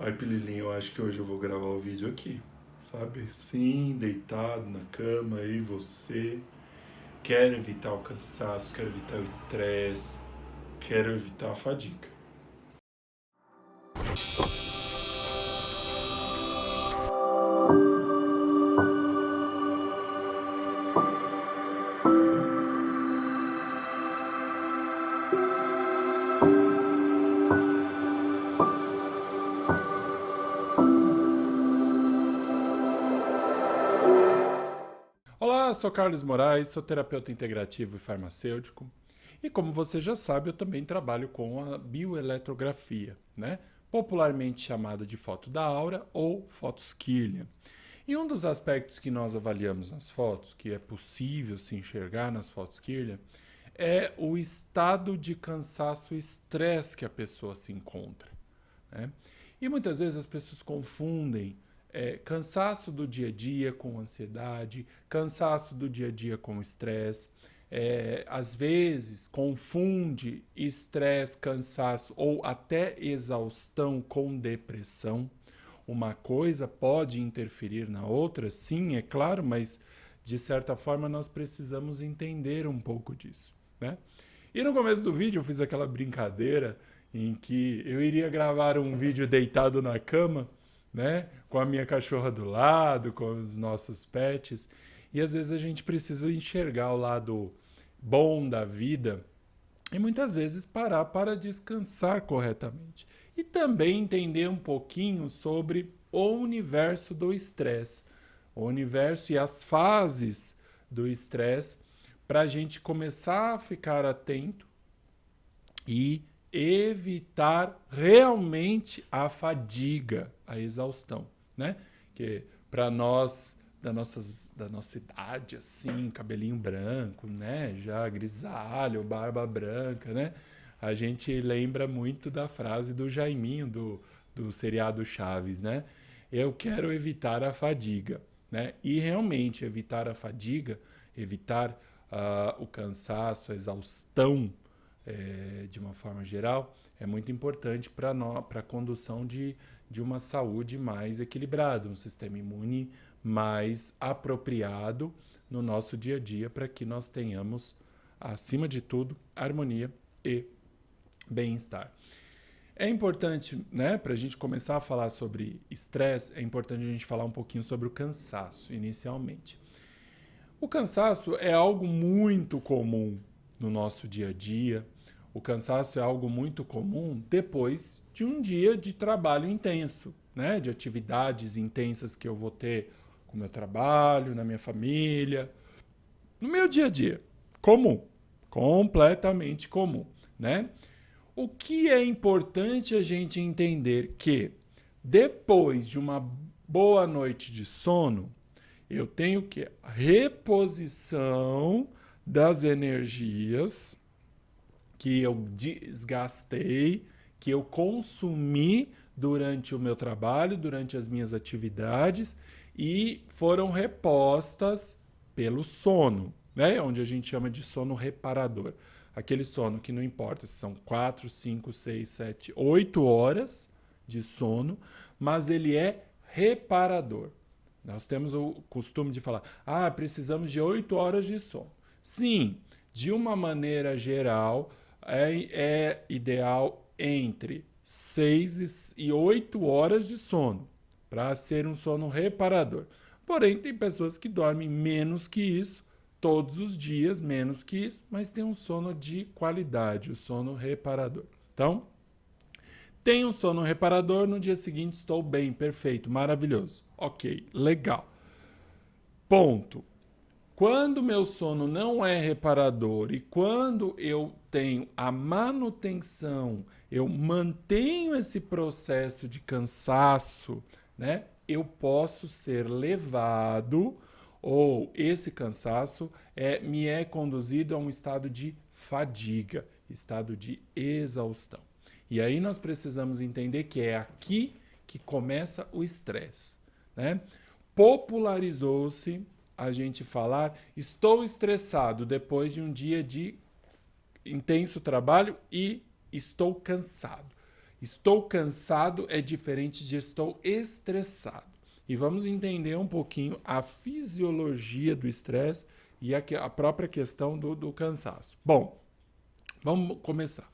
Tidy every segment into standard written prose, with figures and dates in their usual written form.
Ai, Pililinho, eu acho que hoje eu vou gravar o vídeo aqui, sabe? Sim, deitado na cama, aí você. Quero evitar o cansaço, quero evitar o estresse, quero evitar a fadiga. Olá, sou Carlos Moraes, sou terapeuta integrativo e farmacêutico. E como você já sabe, eu também trabalho com a bioeletrografia, né? Popularmente chamada de foto da aura ou fotos Kirlian. E um dos aspectos que nós avaliamos nas fotos, que é possível se enxergar nas fotos Kirlian, é o estado de cansaço e estresse que a pessoa se encontra, né? E muitas vezes as pessoas confundem cansaço do dia a dia com ansiedade, cansaço do dia a dia com estresse. Às vezes confunde estresse, cansaço ou até exaustão com depressão. Uma coisa pode interferir na outra, sim, é claro, mas de certa forma nós precisamos entender um pouco disso, né? E no começo do vídeo eu fiz aquela brincadeira em que eu iria gravar um vídeo deitado na cama, né, com a minha cachorra do lado, com os nossos pets, e às vezes a gente precisa enxergar o lado bom da vida e muitas vezes parar para descansar corretamente. E também entender um pouquinho sobre o universo do estresse, o universo e as fases do estresse, para a gente começar a ficar atento e evitar realmente a fadiga, a exaustão, né? Que para nós da nossa idade, assim, cabelinho branco, né? Já grisalho, barba branca, né? A gente lembra muito da frase do Jaiminho do seriado Chaves, né? Eu quero evitar a fadiga, né? E realmente evitar a fadiga, evitar o cansaço, a exaustão, de uma forma geral, é muito importante para a condução de uma saúde mais equilibrada, um sistema imune mais apropriado no nosso dia a dia, para que nós tenhamos, acima de tudo, harmonia e bem-estar. É importante, né, para a gente começar a falar sobre estresse, é importante a gente falar um pouquinho sobre o cansaço, inicialmente. O cansaço é algo muito comum no nosso dia a dia. O cansaço é algo muito comum depois de um dia de trabalho intenso, né? De atividades intensas que eu vou ter com o meu trabalho, na minha família, no meu dia a dia. Comum, completamente comum, né? O que é importante a gente entender que depois de uma boa noite de sono, eu tenho que reposição das energias que eu desgastei, que eu consumi durante o meu trabalho, durante as minhas atividades e foram repostas pelo sono, né? Onde a gente chama de sono reparador. Aquele sono que não importa se são 4, 5, 6, 7, 8 horas de sono, mas ele é reparador. Nós temos o costume de falar, precisamos de 8 horas de sono. Sim, de uma maneira geral, é ideal entre 6 e 8 horas de sono, para ser um sono reparador. Porém, tem pessoas que dormem menos que isso, todos os dias, menos que isso, mas tem um sono de qualidade, o sono reparador. Então, tenho um sono reparador, no dia seguinte estou bem, perfeito, maravilhoso. Ok, legal. Ponto. Quando meu sono não é reparador e quando eu tenho a manutenção, eu mantenho esse processo de cansaço, né? Eu posso ser levado ou esse cansaço me é conduzido a um estado de fadiga, estado de exaustão. E aí nós precisamos entender que é aqui que começa o estresse, né? Popularizou-se a gente falar, estou estressado depois de um dia de intenso trabalho e estou cansado. Estou cansado é diferente de estou estressado. E vamos entender um pouquinho a fisiologia do estresse e a própria questão do cansaço. Bom, vamos começar.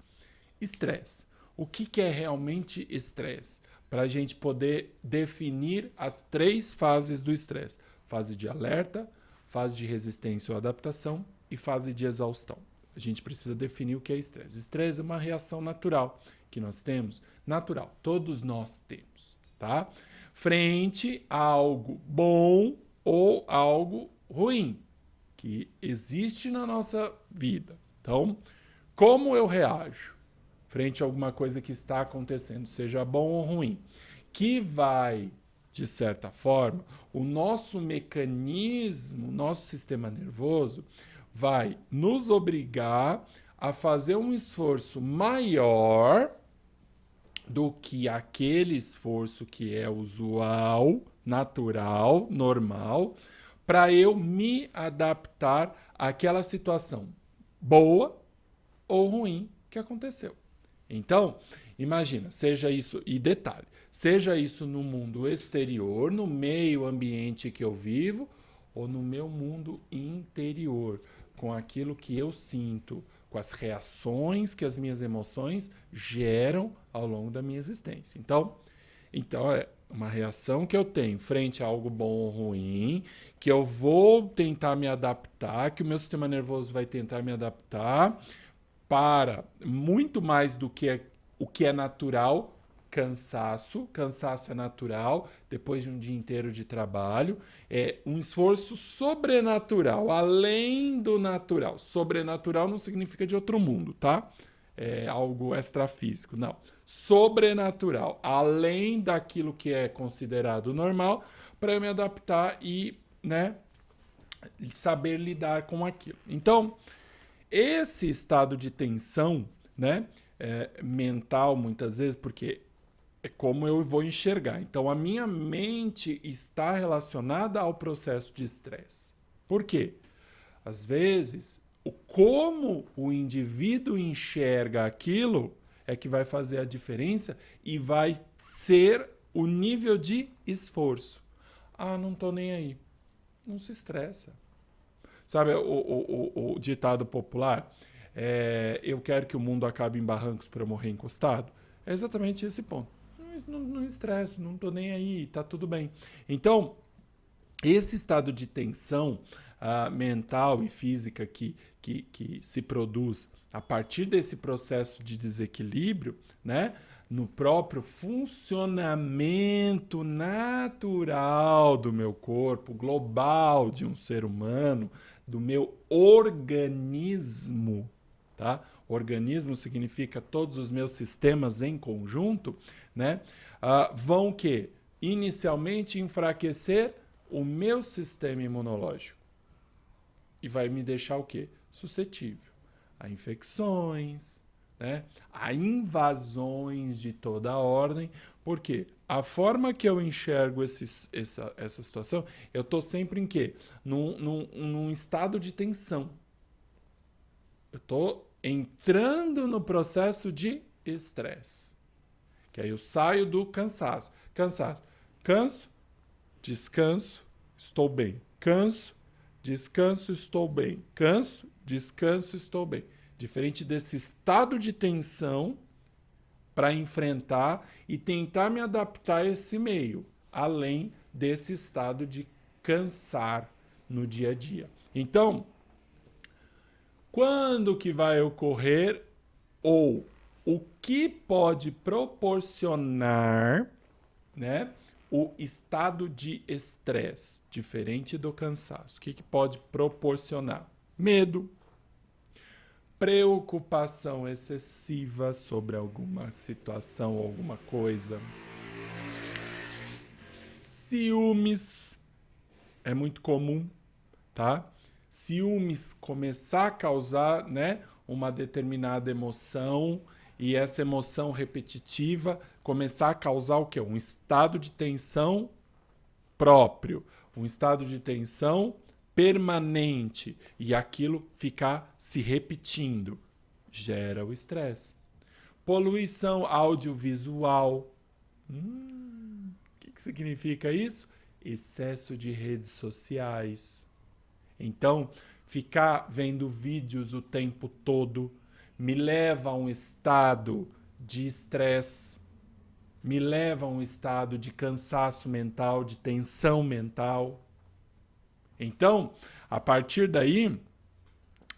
Estresse. O que é realmente estresse? Para a gente poder definir as 3 fases do estresse: fase de alerta, fase de resistência ou adaptação e fase de exaustão. A gente precisa definir o que é estresse. Estresse é uma reação natural que nós temos, natural, todos nós temos, tá? Frente a algo bom ou algo ruim que existe na nossa vida. Então, como eu reajo frente a alguma coisa que está acontecendo, seja bom ou ruim, que vai, de certa forma, o nosso mecanismo, nosso sistema nervoso, vai nos obrigar a fazer um esforço maior do que aquele esforço que é usual, natural, normal, para eu me adaptar àquela situação boa ou ruim que aconteceu. Então, imagina, seja isso, e detalhe, seja isso no mundo exterior, no meio ambiente que eu vivo, ou no meu mundo interior, com aquilo que eu sinto, com as reações que as minhas emoções geram ao longo da minha existência. Então é uma reação que eu tenho frente a algo bom ou ruim, que eu vou tentar me adaptar, que o meu sistema nervoso vai tentar me adaptar para muito mais do que o que é natural. Cansaço é natural, depois de um dia inteiro de trabalho, é um esforço sobrenatural, além do natural. Sobrenatural não significa de outro mundo, tá? É algo extrafísico, não. Sobrenatural, além daquilo que é considerado normal, para eu me adaptar e, né, saber lidar com aquilo. Então, esse estado de tensão, né, mental, muitas vezes, porque é como eu vou enxergar. Então, a minha mente está relacionada ao processo de estresse. Por quê? Às vezes, como o indivíduo enxerga aquilo é que vai fazer a diferença e vai ser o nível de esforço. Ah, não tô nem aí. Não se estressa. Sabe o ditado popular? Eu quero que o mundo acabe em barrancos para eu morrer encostado? É exatamente esse ponto. Não estresse, não tô nem aí, tá tudo bem. Então, esse estado de tensão mental e física que se produz a partir desse processo de desequilíbrio, né, no próprio funcionamento natural do meu corpo, global de um ser humano, do meu organismo, tá? Organismo significa todos os meus sistemas em conjunto, né? Vão que inicialmente enfraquecer o meu sistema imunológico e vai me deixar o quê? Suscetível a infecções, né? A invasões de toda a ordem. Por quê? A forma que eu enxergo essa situação, eu estou sempre em quê? Num estado de tensão. Eu estou entrando no processo de estresse. Que aí eu saio do cansaço. Canso, descanso, estou bem. Canso, descanso, estou bem. Canso, descanso, estou bem. Diferente desse estado de tensão para enfrentar e tentar me adaptar a esse meio, além desse estado de cansar no dia a dia. Então, quando que vai ocorrer ou o que pode proporcionar, né, o estado de estresse, diferente do cansaço? O que pode proporcionar? Medo, preocupação excessiva sobre alguma situação, alguma coisa, ciúmes, é muito comum, tá? Ciúmes começar a causar, né, uma determinada emoção e essa emoção repetitiva começar a causar o quê? Um estado de tensão próprio, um estado de tensão permanente e aquilo ficar se repetindo, gera o estresse. Poluição audiovisual. Que significa isso? Excesso de redes sociais. Então, ficar vendo vídeos o tempo todo me leva a um estado de estresse, me leva a um estado de cansaço mental, de tensão mental. Então, a partir daí,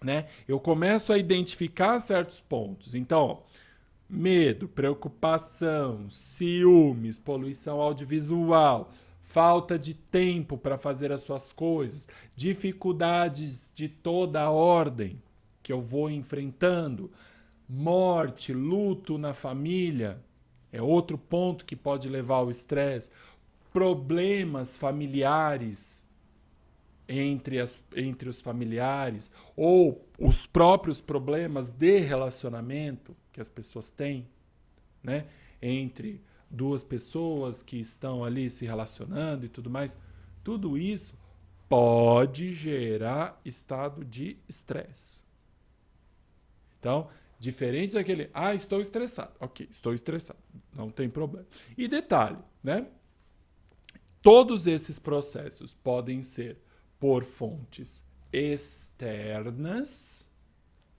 né, eu começo a identificar certos pontos. Então, ó, medo, preocupação, ciúmes, poluição audiovisual, falta de tempo para fazer as suas coisas, dificuldades de toda a ordem que eu vou enfrentando, morte, luto na família, é outro ponto que pode levar ao estresse, problemas familiares entre os familiares, ou os próprios problemas de relacionamento que as pessoas têm, né? Entre duas pessoas que estão ali se relacionando e tudo mais. Tudo isso pode gerar estado de estresse. Então, diferente daquele, estou estressado. Ok, estou estressado. Não tem problema. E detalhe, né? Todos esses processos podem ser por fontes externas,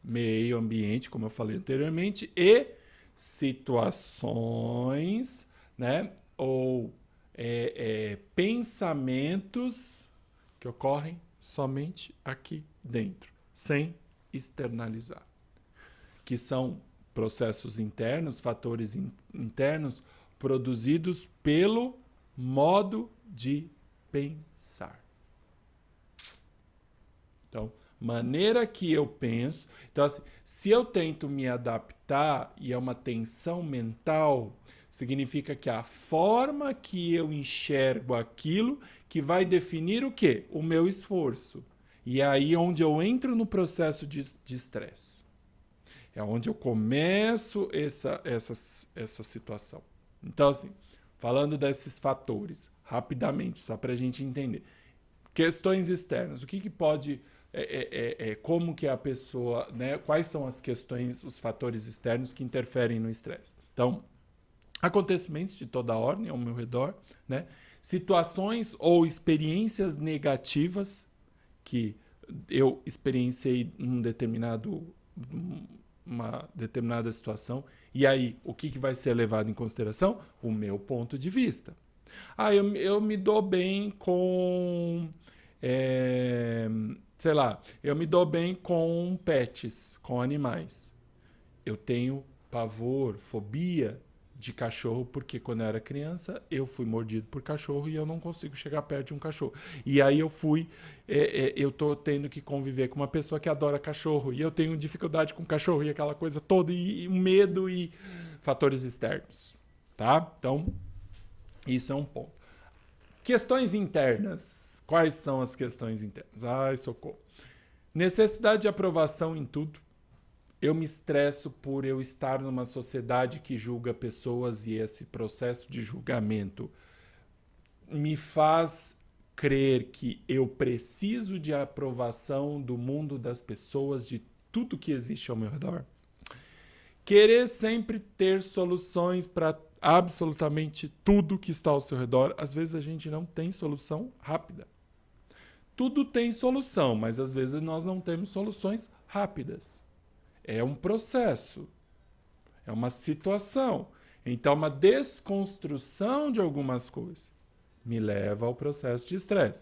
meio ambiente, como eu falei anteriormente, e situações, né, ou pensamentos que ocorrem somente aqui dentro, sem externalizar, que são processos internos, fatores internos produzidos pelo modo de pensar. Então, maneira que eu penso. Então, assim, se eu tento me adaptar e é uma tensão mental, significa que a forma que eu enxergo aquilo que vai definir o quê? O meu esforço. E é aí onde eu entro no processo de estresse. É onde eu começo essa situação. Então, assim, falando desses fatores, rapidamente, só para a gente entender. Questões externas. O que pode... como que a pessoa... né? Quais são as questões, os fatores externos que interferem no estresse? Então, acontecimentos de toda a ordem ao meu redor, né? Situações ou experiências negativas que eu experienciei uma determinada situação. E aí, o que vai ser levado em consideração? O meu ponto de vista. Eu me dou bem com... sei lá, eu me dou bem com pets, com animais. Eu tenho pavor, fobia de cachorro, porque quando eu era criança, eu fui mordido por cachorro e eu não consigo chegar perto de um cachorro. E aí eu tô tendo que conviver com uma pessoa que adora cachorro, e eu tenho dificuldade com cachorro, e aquela coisa toda, e medo e fatores externos, tá? Então, isso é um ponto. Questões internas. Quais são as questões internas? Ai, socorro. Necessidade de aprovação em tudo. Eu me estresso por eu estar numa sociedade que julga pessoas e esse processo de julgamento me faz crer que eu preciso de aprovação do mundo das pessoas, de tudo que existe ao meu redor. Querer sempre ter soluções para absolutamente tudo que está ao seu redor. Às vezes a gente não tem solução rápida. Tudo tem solução, mas às vezes nós não temos soluções rápidas. É um processo, é uma situação. Então, uma desconstrução de algumas coisas me leva ao processo de estresse.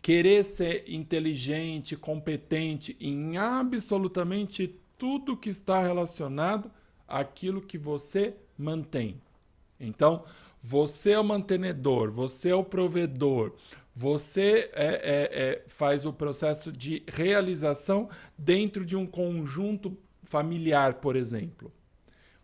Querer ser inteligente, competente em absolutamente tudo que está relacionado àquilo que você mantém. Então, você é o mantenedor, você é o provedor, você faz o processo de realização dentro de um conjunto familiar, por exemplo.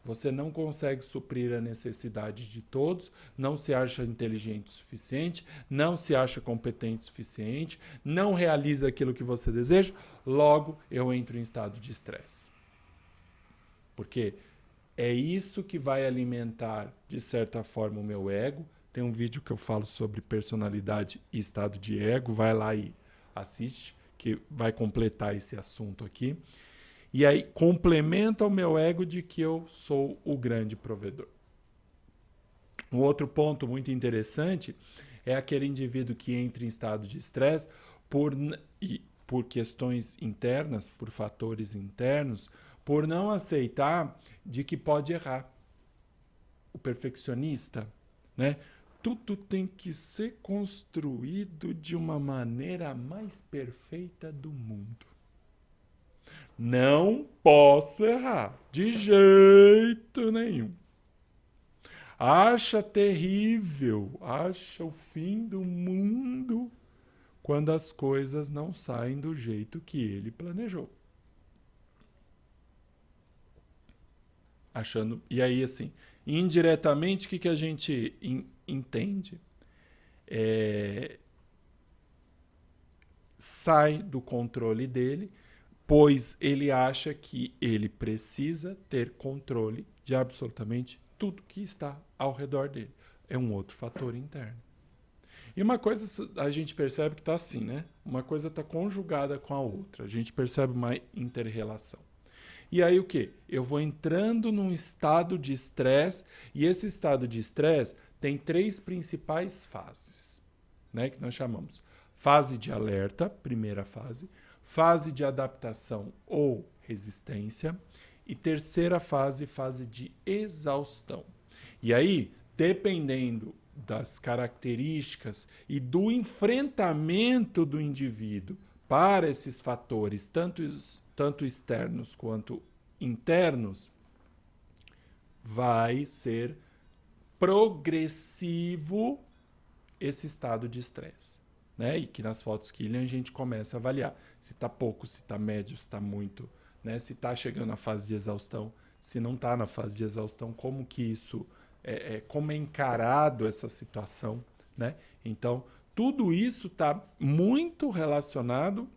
Você não consegue suprir a necessidade de todos, não se acha inteligente o suficiente, não se acha competente o suficiente, não realiza aquilo que você deseja, logo eu entro em estado de estresse. Porque é isso que vai alimentar, de certa forma, o meu ego. Tem um vídeo que eu falo sobre personalidade e estado de ego, vai lá e assiste, que vai completar esse assunto aqui. E aí complementa o meu ego de que eu sou o grande provedor. Um outro ponto muito interessante é aquele indivíduo que entra em estado de estresse por questões internas, por fatores internos, por não aceitar de que pode errar. O perfeccionista, né? Tudo tem que ser construído de uma maneira mais perfeita do mundo. Não posso errar, de jeito nenhum. Acha terrível, acha o fim do mundo quando as coisas não saem do jeito que ele planejou. Achando. E aí, assim, indiretamente, o que a gente entende? Sai do controle dele, pois ele acha que ele precisa ter controle de absolutamente tudo que está ao redor dele. É um outro fator interno. E uma coisa a gente percebe que está assim, né? Uma coisa está conjugada com a outra. A gente percebe uma inter-relação. E aí o que? Eu vou entrando num estado de estresse, e esse estado de estresse tem 3 principais fases, né? Que nós chamamos fase de alerta, primeira fase de adaptação ou resistência, e terceira fase de exaustão. E aí, dependendo das características e do enfrentamento do indivíduo para esses fatores, tanto externos quanto internos, vai ser progressivo esse estado de estresse. Né? E que nas fotos Killian a gente começa a avaliar se está pouco, se está médio, se está muito, né? Se está chegando na fase de exaustão, se não está na fase de exaustão, como que isso como é encarado essa situação, né? Então, tudo isso está muito relacionado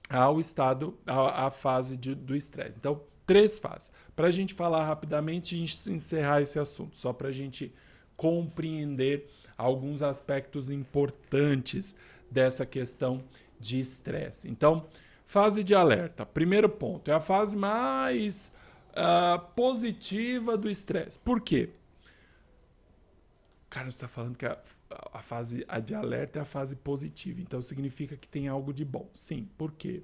ao estado, à fase do estresse. Então, 3 fases. Para a gente falar rapidamente e encerrar esse assunto, só para a gente compreender alguns aspectos importantes dessa questão de estresse. Então, fase de alerta. Primeiro ponto, é a fase mais positiva do estresse. Por quê? Cara, você está falando que a fase de alerta é a fase positiva, então significa que tem algo de bom. Sim, por quê?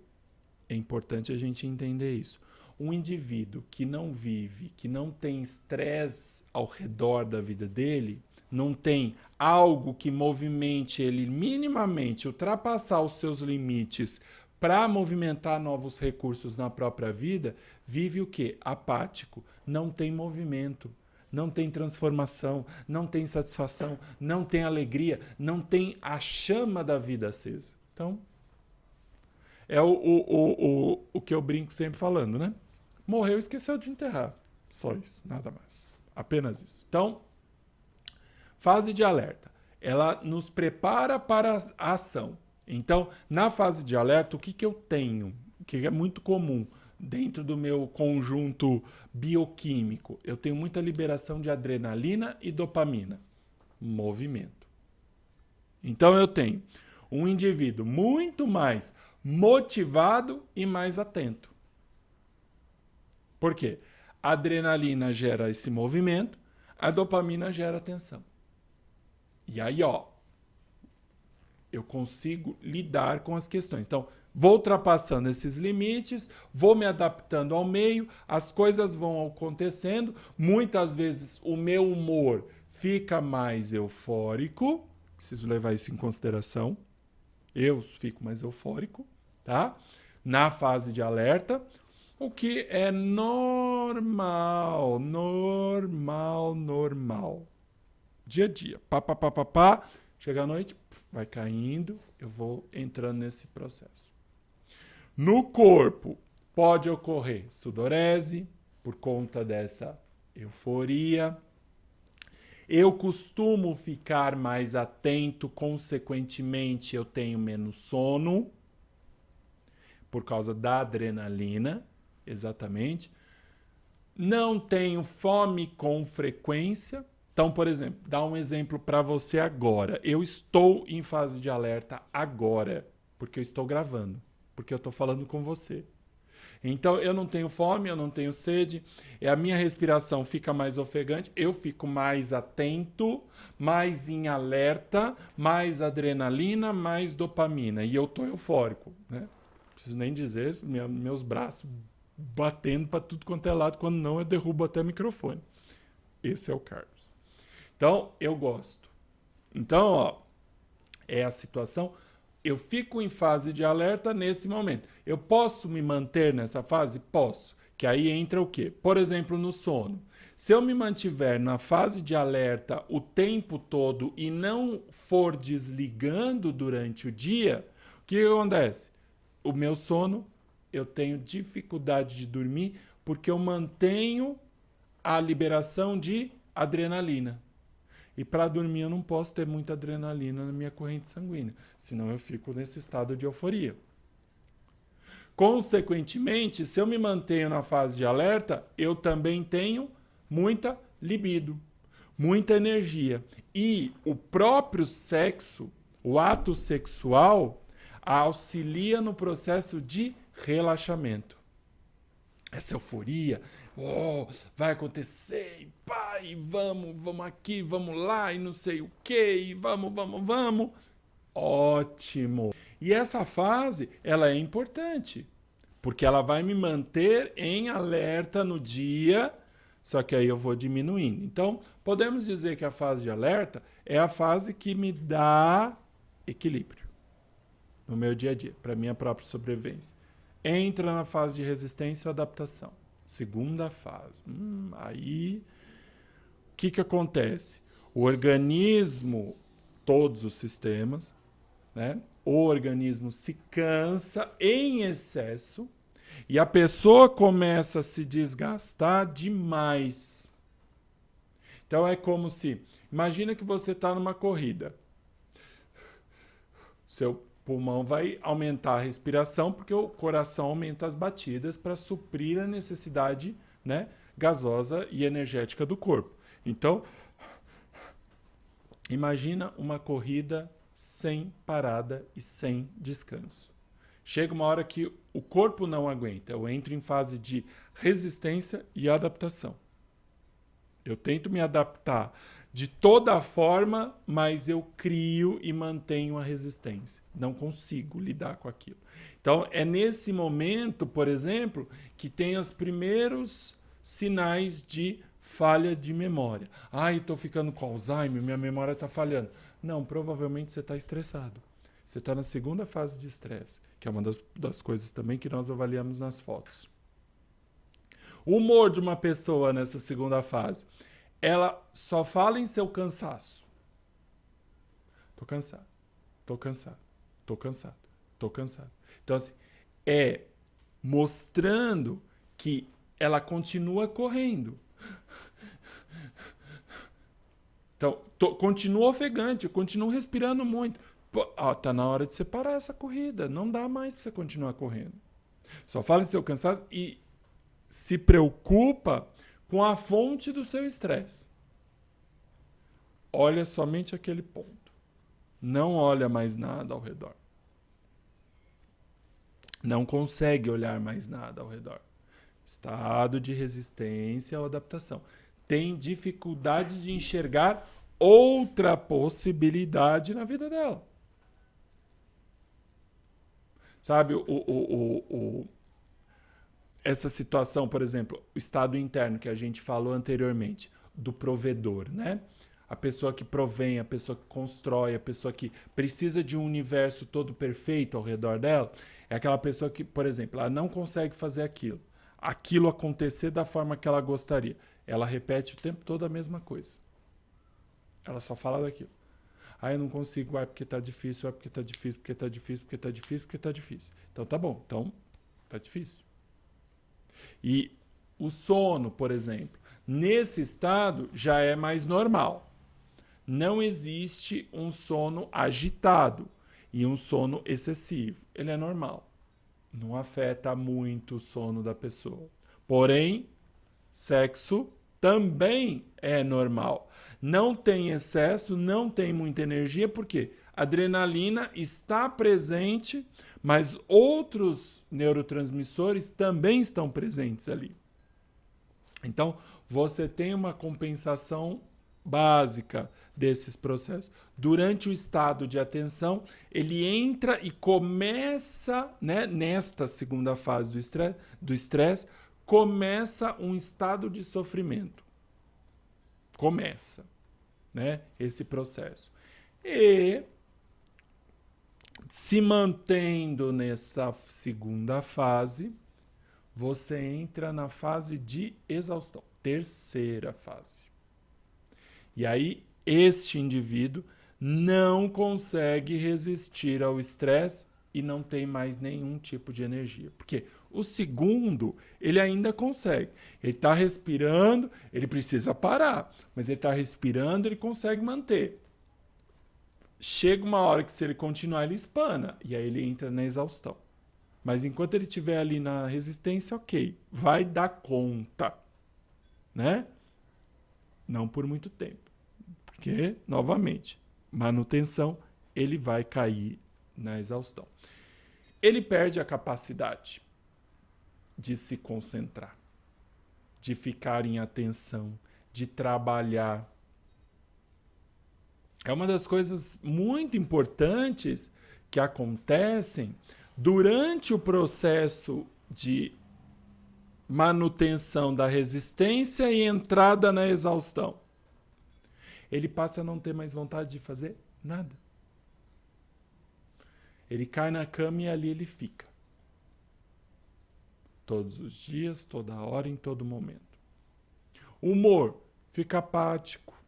É importante a gente entender isso. Um indivíduo que não vive, que não tem estresse ao redor da vida dele, não tem algo que movimente ele minimamente ultrapassar os seus limites para movimentar novos recursos na própria vida, vive o quê? Apático, não tem movimento. Não tem transformação, não tem satisfação, não tem alegria, não tem a chama da vida acesa. Então, é o que eu brinco sempre falando, né? Morreu e esqueceu de enterrar. Só isso, nada mais. Apenas isso. Então, fase de alerta. Ela nos prepara para a ação. Então, na fase de alerta, o que eu tenho? O que é muito comum dentro do meu conjunto bioquímico? Eu tenho muita liberação de adrenalina e dopamina. Movimento. Então, eu tenho um indivíduo muito mais motivado e mais atento. Por quê? A adrenalina gera esse movimento, a dopamina gera atenção. E aí, eu consigo lidar com as questões. Então, vou ultrapassando esses limites, vou me adaptando ao meio, as coisas vão acontecendo. Muitas vezes o meu humor fica mais eufórico, preciso levar isso em consideração. Eu fico mais eufórico, tá? Na fase de alerta, o que é normal. Dia a dia. Pá. Chega à noite, vai caindo, eu vou entrando nesse processo. No corpo, pode ocorrer sudorese, por conta dessa euforia. Eu costumo ficar mais atento, consequentemente, eu tenho menos sono, por causa da adrenalina, exatamente. Não tenho fome com frequência. Então, por exemplo, dá um exemplo para você agora. Eu estou em fase de alerta agora, porque eu estou gravando, porque eu estou falando com você. Então eu não tenho fome, eu não tenho sede, a minha respiração fica mais ofegante, eu fico mais atento, mais em alerta, mais adrenalina, mais dopamina. E eu tô eufórico, né? Não preciso nem dizer, meus braços batendo para tudo quanto é lado, quando não eu derrubo até o microfone. Esse é o Carlos. Então, eu gosto. Então, ó, é a situação. Eu fico em fase de alerta nesse momento. Eu posso me manter nessa fase? Posso. Que aí entra o quê? Por exemplo, no sono. Se eu me mantiver na fase de alerta o tempo todo e não for desligando durante o dia, o que acontece? O meu sono, eu tenho dificuldade de dormir porque eu mantenho a liberação de adrenalina. E para dormir eu não posso ter muita adrenalina na minha corrente sanguínea, senão eu fico nesse estado de euforia. Consequentemente, se eu me mantenho na fase de alerta, eu também tenho muita libido, muita energia. E o próprio sexo, o ato sexual, auxilia no processo de relaxamento. Essa euforia, vai acontecer, e pá, e vamos aqui, vamos lá, e não sei o que, e vamos. Ótimo. E essa fase, ela é importante, porque ela vai me manter em alerta no dia, só que aí eu vou diminuindo. Então, podemos dizer que a fase de alerta é a fase que me dá equilíbrio no meu dia a dia, para minha própria sobrevivência. Entra na fase de resistência ou adaptação. Segunda fase. Aí, o que acontece? O organismo, todos os sistemas, né? O organismo se cansa em excesso e a pessoa começa a se desgastar demais. Então é como se, imagina que você está numa corrida. Seu pulmão vai aumentar a respiração porque o coração aumenta as batidas para suprir a necessidade, né, gasosa e energética do corpo. Então, imagina uma corrida sem parada e sem descanso. Chega uma hora que o corpo não aguenta. Eu entro em fase de resistência e adaptação. Eu tento me adaptar de toda forma, mas eu crio e mantenho a resistência. Não consigo lidar com aquilo. Então, é nesse momento, por exemplo, que tem os primeiros sinais de falha de memória. Estou ficando com Alzheimer, minha memória está falhando. Não, provavelmente você está estressado. Você está na segunda fase de estresse, que é uma das coisas também que nós avaliamos nas fotos. O humor de uma pessoa nessa segunda fase, ela só fala em seu cansaço. Tô cansado. Então, assim, é mostrando que ela continua correndo. Então, continua ofegante, continua respirando muito. Tá na hora de você parar essa corrida. Não dá mais para você continuar correndo. Só fala em seu cansaço e se preocupa com a fonte do seu estresse. Olha somente aquele ponto. Não olha mais nada ao redor. Não consegue olhar mais nada ao redor. Estado de resistência ou adaptação. Tem dificuldade de enxergar outra possibilidade na vida dela. Sabe, essa situação, por exemplo, o estado interno que a gente falou anteriormente, do provedor, né? A pessoa que provém, a pessoa que constrói, a pessoa que precisa de um universo todo perfeito ao redor dela, é aquela pessoa que, por exemplo, ela não consegue fazer aquilo acontecer da forma que ela gostaria. Ela repete o tempo todo a mesma coisa. Ela só fala daquilo. Eu não consigo, porque tá difícil, porque tá difícil, porque tá difícil, porque tá difícil, porque tá difícil. Então tá bom, então tá difícil. E o sono, por exemplo, nesse estado já é mais normal. Não existe um sono agitado e um sono excessivo. Ele é normal. Não afeta muito o sono da pessoa. Porém, sexo também é normal. Não tem excesso, não tem muita energia, porque a adrenalina está presente, mas outros neurotransmissores também estão presentes ali. Então, você tem uma compensação básica desses processos. Durante o estado de atenção, ele entra e começa, né, nesta segunda fase do estresse, começa um estado de sofrimento. Começa, né, esse processo. E se mantendo nessa segunda fase, você entra na fase de exaustão, terceira fase. E aí, este indivíduo não consegue resistir ao estresse e não tem mais nenhum tipo de energia. Porque o segundo, ele ainda consegue. Ele está respirando, ele precisa parar, mas ele está respirando, ele consegue manter. Chega uma hora que se ele continuar, ele espana, e aí ele entra na exaustão. Mas enquanto ele estiver ali na resistência, ok, vai dar conta, né? Não por muito tempo. Porque, novamente, manutenção, ele vai cair na exaustão. Ele perde a capacidade de se concentrar, de ficar em atenção, de trabalhar. É uma das coisas muito importantes que acontecem durante o processo de manutenção da resistência e entrada na exaustão. Ele passa a não ter mais vontade de fazer nada. Ele cai na cama e ali ele fica. Todos os dias, toda hora, em todo momento. Humor, fica apático.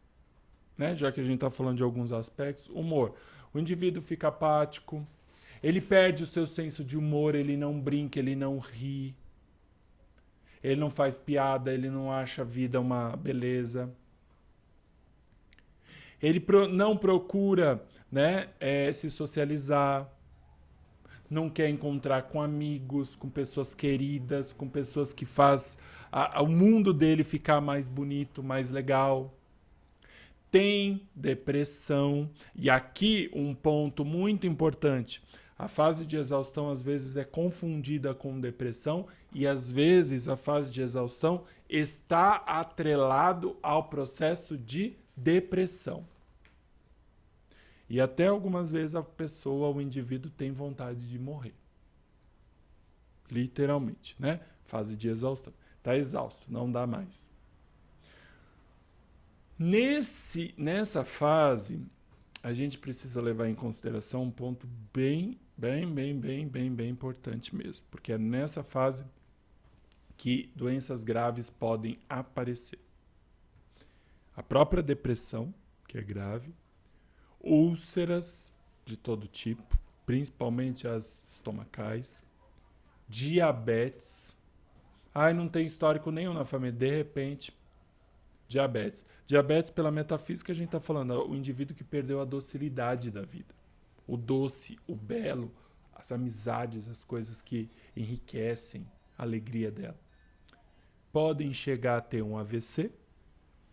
Né? Já que a gente está falando de alguns aspectos. Humor, o indivíduo fica apático. Ele perde o seu senso de humor, ele não brinca, ele não ri. Ele não faz piada, ele não acha a vida uma beleza. Ele não procura, né, se socializar, não quer encontrar com amigos, com pessoas queridas, com pessoas que faz o mundo dele ficar mais bonito, mais legal. Tem depressão. E aqui um ponto muito importante. A fase de exaustão às vezes é confundida com depressão e às vezes a fase de exaustão está atrelado ao processo de depressão. E até algumas vezes a pessoa, o indivíduo tem vontade de morrer. Literalmente, né? Fase de exaustão. Está exausto, não dá mais. Nessa fase, a gente precisa levar em consideração um ponto bem importante mesmo. Porque é nessa fase que doenças graves podem aparecer. A própria depressão, que é grave, úlceras de todo tipo, principalmente as estomacais, diabetes. Não tem histórico nenhum na família, de repente, diabetes. Diabetes, pela metafísica, a gente está falando, o indivíduo que perdeu a docilidade da vida. O doce, o belo, as amizades, as coisas que enriquecem a alegria dela. Podem chegar a ter um AVC,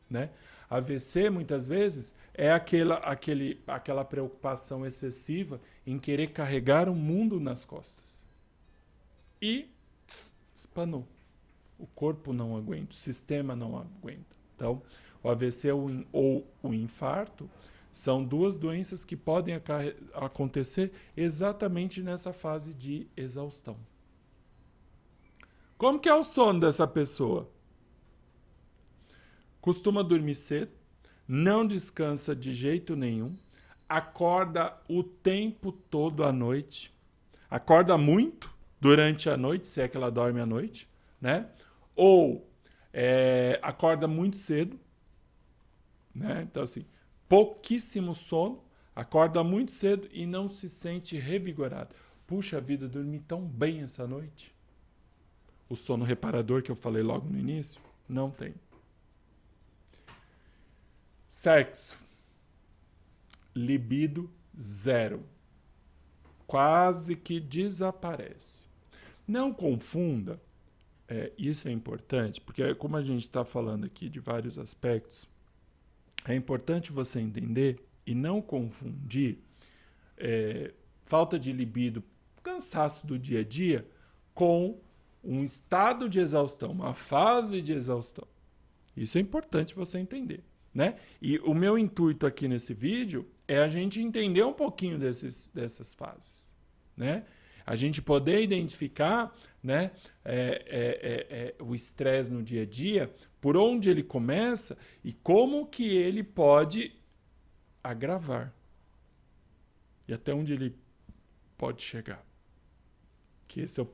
né? AVC, muitas vezes, é aquela preocupação excessiva em querer carregar o mundo nas costas. E espanou. O corpo não aguenta, o sistema não aguenta. Então, o AVC ou o infarto são duas doenças que podem acontecer exatamente nessa fase de exaustão. Como que é o sono dessa pessoa? Costuma dormir cedo, não descansa de jeito nenhum, acorda o tempo todo à noite, acorda muito durante a noite, se é que ela dorme à noite, né? Ou acorda muito cedo, né? Então, assim, pouquíssimo sono, acorda muito cedo e não se sente revigorado. Puxa vida, dormi tão bem essa noite. O sono reparador que eu falei logo no início, não tem. Sexo. Libido zero. Quase que desaparece. Não confunda, isso é importante, porque como a gente está falando aqui de vários aspectos, é importante você entender e não confundir falta de libido cansaço do dia a dia com um estado de exaustão, uma fase de exaustão. Isso é importante você entender, né? E o meu intuito aqui nesse vídeo é a gente entender um pouquinho dessas fases, né? A gente poder identificar, né, o estresse no dia a dia, por onde ele começa e como que ele pode agravar. E até onde ele pode chegar. Que esse é o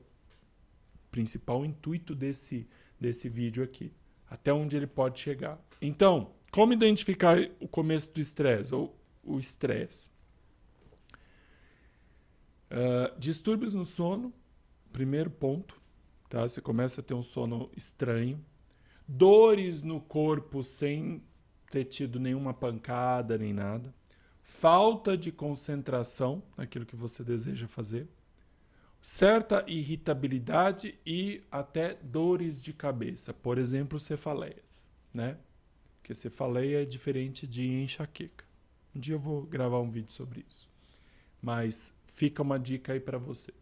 principal intuito desse vídeo aqui. Até onde ele pode chegar. Então, como identificar o começo do estresse ou o estresse? Distúrbios no sono, primeiro ponto. Tá? Você começa a ter um sono estranho. Dores no corpo sem ter tido nenhuma pancada nem nada. Falta de concentração naquilo que você deseja fazer. Certa irritabilidade e até dores de cabeça. Por exemplo, cefaleias, né? Porque cefaleia é diferente de enxaqueca. Um dia eu vou gravar um vídeo sobre isso. Mas fica uma dica aí para você.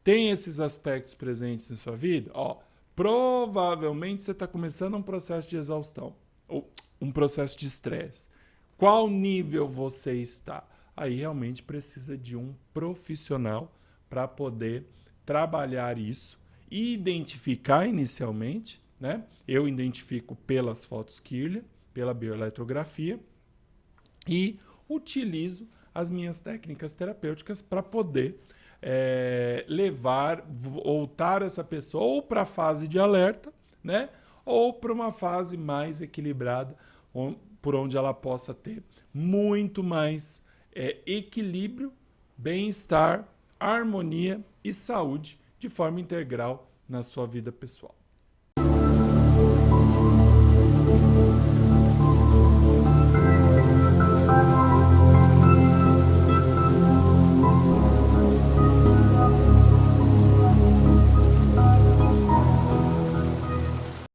Tem esses aspectos presentes na sua vida? Ó, provavelmente você está começando um processo de exaustão ou um processo de estresse. Qual nível você está? Aí realmente precisa de um profissional para poder trabalhar isso e identificar inicialmente, né? Eu identifico pelas fotos Kirlia, pela bioeletrografia e utilizo as minhas técnicas terapêuticas para poder voltar essa pessoa ou para a fase de alerta, né? Ou para uma fase mais equilibrada, por onde ela possa ter muito mais equilíbrio, bem-estar, harmonia e saúde de forma integral na sua vida pessoal.